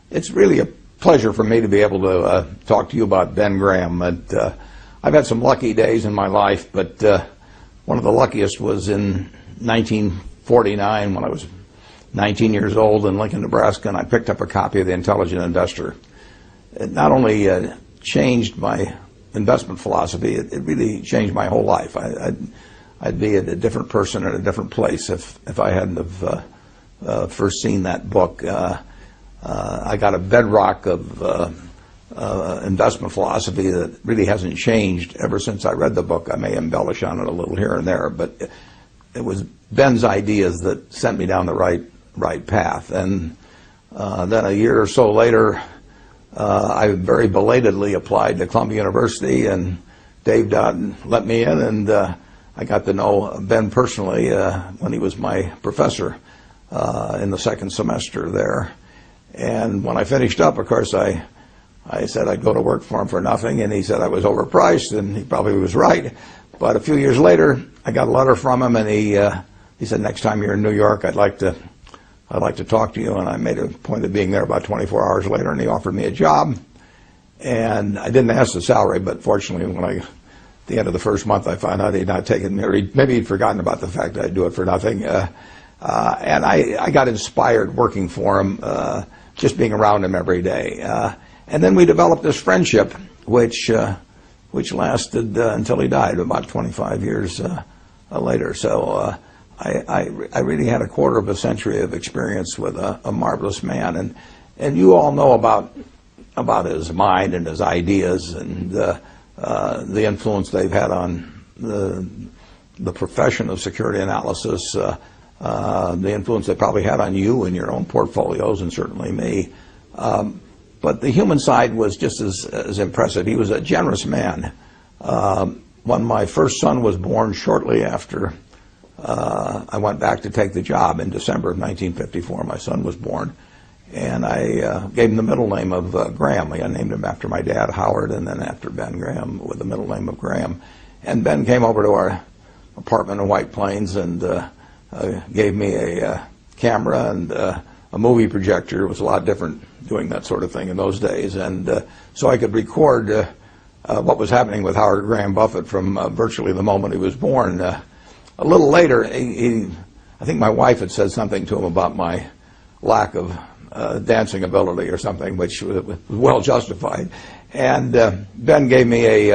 It's really a pleasure for me to be able to talk to you about Ben Graham. I've had some lucky days in my life, but one of the luckiest was in 1949 when I was 19 years old in Lincoln, Nebraska, and I picked up a copy of The Intelligent Investor. It not only changed my investment philosophy, it really changed my whole life. I'd be a different person in a different place if I hadn't have first seen that book. I got a bedrock of investment philosophy that really hasn't changed ever since I read the book. I may embellish on it a little here and there, but it was Ben's ideas that sent me down the right path. And then a year or so later, I very belatedly applied to Columbia University, and Dave Dodd let me in, and I got to know Ben personally when he was my professor in the second semester there. And when I finished up, of course, I said I'd go to work for him for nothing, and he said I was overpriced, and he probably was right. But a few years later, I got a letter from him, and he said, next time you're in New York, I'd like to talk to you. And I made a point of being there about 24 hours later, and he offered me a job. And I didn't ask the salary, but fortunately, at the end of the first month, I found out he'd not taken me, or maybe he'd forgotten about the fact that I'd do it for nothing. And I got inspired working for him, just being around him every day. And then we developed this friendship, which lasted until he died about 25 years later. So I really had a quarter of a century of experience with a marvelous man. And you all know about his mind and his ideas and the influence they've had on the profession of security analysis, the influence they probably had on you and your own portfolios, and certainly me. But the human side was just as impressive. He was a generous man. When my first son was born, shortly after I went back to take the job in December of 1954, my son was born, and I gave him the middle name of Graham. I named him after my dad, Howard, and then after Ben Graham with the middle name of Graham. And Ben came over to our apartment in White Plains and gave me a camera and a movie projector. It was a lot different doing that sort of thing in those days. And so I could record what was happening with Howard Graham Buffett from virtually the moment he was born. A little later, I think my wife had said something to him about my lack of dancing ability or something, which was well justified. And Ben gave me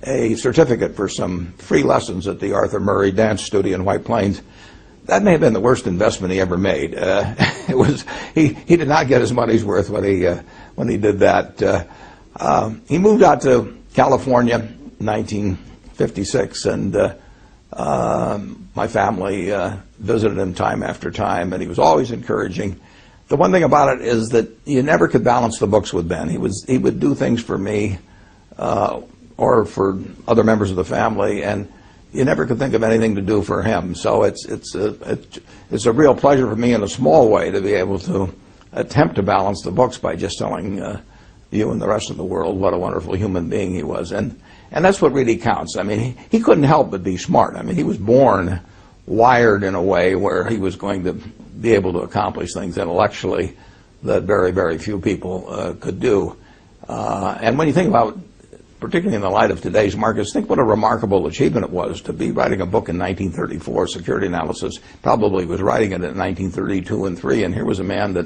a certificate for some free lessons at the Arthur Murray Dance Studio in White Plains. That may have been the worst investment he ever made. He did not get his money's worth when he did that. He moved out to California in 1956, and my family visited him time after time, and he was always encouraging. The one thing about it is that you never could balance the books with Ben. He would do things for me or for other members of the family, and you never could think of anything to do for him. So it's a real pleasure for me in a small way to be able to attempt to balance the books by just telling you and the rest of the world what a wonderful human being he was. And that's what really counts. I mean, he couldn't help but be smart. I mean, he was born wired in a way where he was going to be able to accomplish things intellectually that very, very few people could do. And when you think about, particularly in the light of today's markets, think what a remarkable achievement it was to be writing a book in 1934, security analysis. Probably was writing it in 1932 and 3, and here was a man that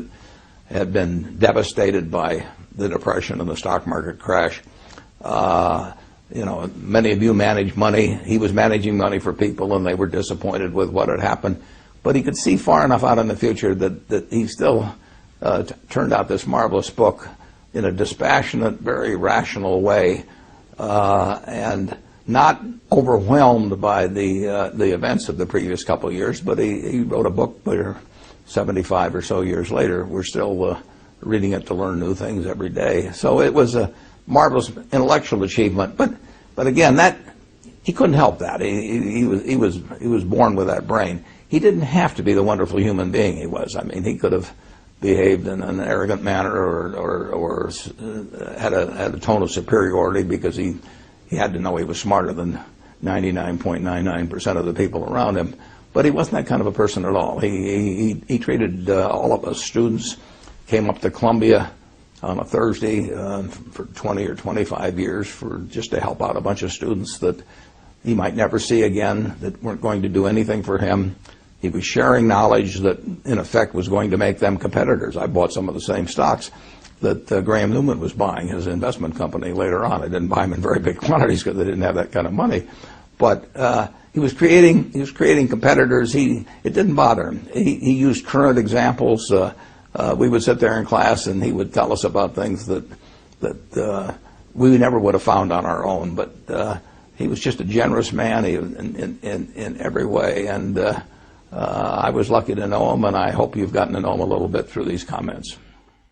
had been devastated by the Depression and the stock market crash. Many of you manage money. He was managing money for people, and they were disappointed with what had happened. But he could see far enough out in the future that he still turned out this marvelous book in a dispassionate, very rational way, and not overwhelmed by the events of the previous couple of years. But he wrote a book where 75 or so years later, we're still reading it to learn new things every day. So it was a marvelous intellectual achievement. But again, that he couldn't help that. He was born with that brain. He didn't have to be the wonderful human being he was. I mean, he could have behaved in an arrogant manner or had a tone of superiority because he had to know he was smarter than 99.99% of the people around him. But he wasn't that kind of a person at all. He treated all of us students came up to Columbia on a Thursday for 20 or 25 years just to help out a bunch of students that he might never see again, that weren't going to do anything for him. He was sharing knowledge that, in effect, was going to make them competitors. I bought some of the same stocks that Graham Newman was buying, his investment company, later on. I didn't buy them in very big quantities because they didn't have that kind of money. But he was creating competitors. It didn't bother him. He used current examples. We would sit there in class, and he would tell us about things that we never would have found on our own. But he was just a generous man in every way, and I was lucky to know him, and I hope you've gotten to know him a little bit through these comments.